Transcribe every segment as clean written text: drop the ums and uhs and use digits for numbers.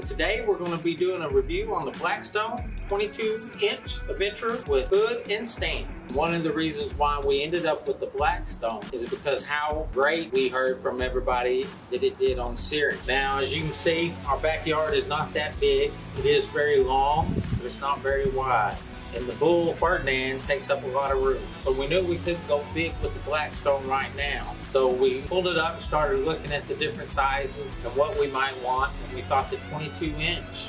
Today we're going to be doing a review on the Blackstone 22-inch Adventure with hood and stand. One of the reasons why we ended up with the Blackstone is because how great we heard from everybody that it did on searing. Now, as you can see, our backyard is not that big. It is very long, but it's not very wide. And the Bull Ferdinand takes up a lot of room. So we knew we couldn't go big with the Blackstone right now. So we pulled it up and started looking at the different sizes and what we might want. And we thought the 22-inch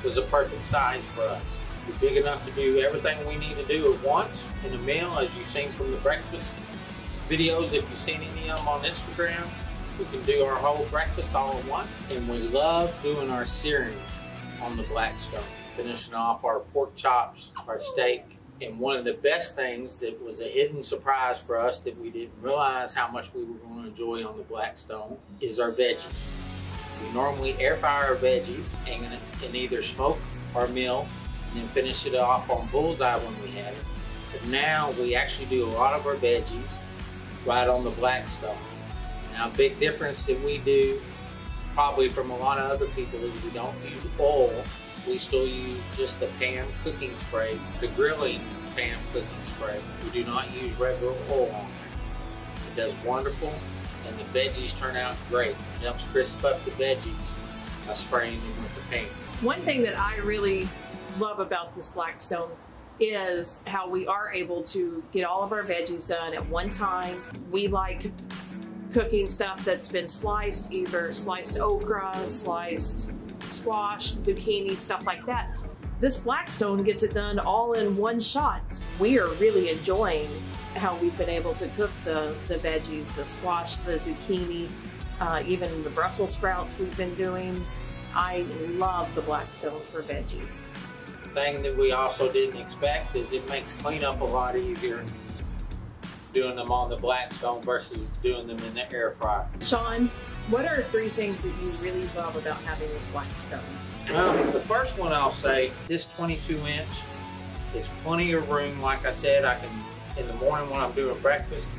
was a perfect size for us. It's big enough to do everything we need to do at once in a meal, as you've seen from the breakfast videos. If you've seen any of them on Instagram, we can do our whole breakfast all at once. And we love doing our searing on the Blackstone. Finishing off our pork chops, our steak. And one of the best things that was a hidden surprise for us that we didn't realize how much we were going to enjoy on the Blackstone is our veggies. We normally air fry our veggies and either smoke or mill and then finish it off on bullseye when we had it. But now we actually do a lot of our veggies right on the Blackstone. Now, a big difference that we do probably from a lot of other people is we don't use oil. We still use just the pan cooking spray, the grilling pan cooking spray. We do not use regular oil on there. It does wonderful, and the veggies turn out great. It helps crisp up the veggies by spraying them with the pan. One thing that I really love about this Blackstone is how we are able to get all of our veggies done at one time. We like cooking stuff that's been sliced, either sliced okra, sliced squash, zucchini, stuff like that. This Blackstone gets it done all in one shot. We are really enjoying how we've been able to cook the veggies, the squash, the zucchini, even the Brussels sprouts we've been doing. I love the Blackstone for veggies. The thing that we also didn't expect is it makes cleanup a lot easier doing them on the Blackstone versus doing them in the air fryer. Sean, what are 3 things that you really love about having this Blackstone? The first one I'll say, this 22-inch is plenty of room. Like I said, I can, in the morning when I'm doing breakfast,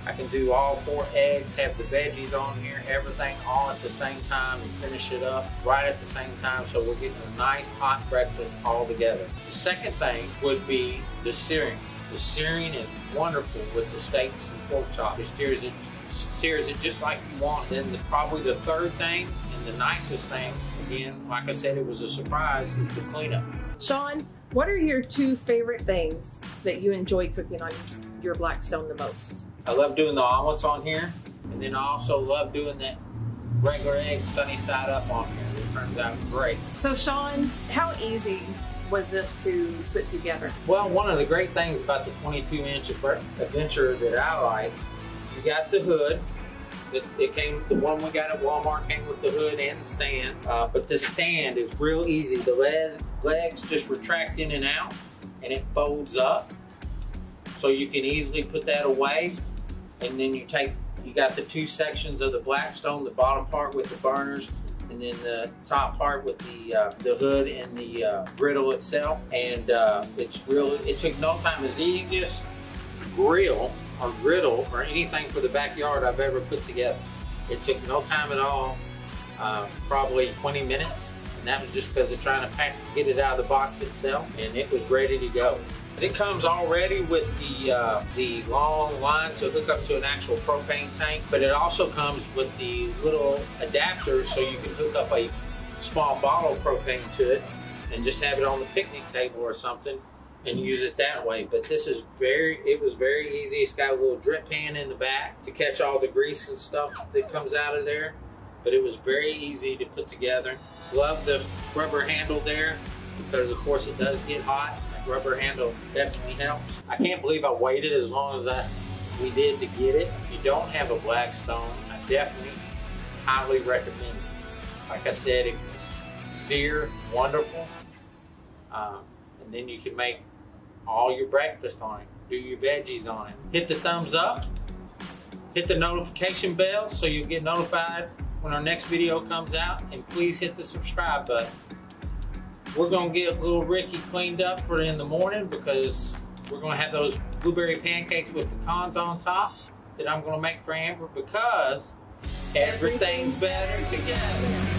I can do all 4 eggs, have the veggies on here, everything all at the same time, and finish it up right at the same time, so we're getting a nice hot breakfast all together. The second thing would be the searing. The searing is wonderful with the steaks and pork chops. It sears it just like you want. Then probably the third thing and the nicest thing, again, like I said, it was a surprise, is the cleanup. Sean, what are your 2 favorite things that you enjoy cooking on your Blackstone the most? I love doing the omelets on here, and then I also love doing that regular egg sunny side up on here. It turns out great. So Sean, how easy was this to put together? Well, one of the great things about the 22-inch Adventure that I like, you got the hood. The one we got at Walmart came with the hood and the stand. But the stand is real easy. The legs just retract in and out, and it folds up. So you can easily put that away. And then you got the 2 sections of the Blackstone, the bottom part with the burners, and then the top part with the hood and the griddle itself. And it took no time. It's the easiest grill or griddle or anything for the backyard I've ever put together. It took no time at all, probably 20 minutes. And that was just because of trying to get it out of the box itself, and it was ready to go. It comes already with the long line to hook up to an actual propane tank, but it also comes with the little adapters so you can hook up a small bottle of propane to it and just have it on the picnic table or something and use it that way. But this is it was very easy. It's got a little drip pan in the back to catch all the grease and stuff that comes out of there, but it was very easy to put together. Love the rubber handle there because of course it does get hot. Rubber handle definitely helps. I can't believe I waited as long as we did to get it. If you don't have a Blackstone, I definitely highly recommend it. Like I said, it can sear wonderful, and then you can make all your breakfast on it, do your veggies on it. Hit the thumbs up, hit the notification bell so you'll get notified when our next video comes out, and please hit the subscribe button. We're gonna get little Ricky cleaned up for in the morning because we're gonna have those blueberry pancakes with pecans on top that I'm gonna make for Amber because everything's better together.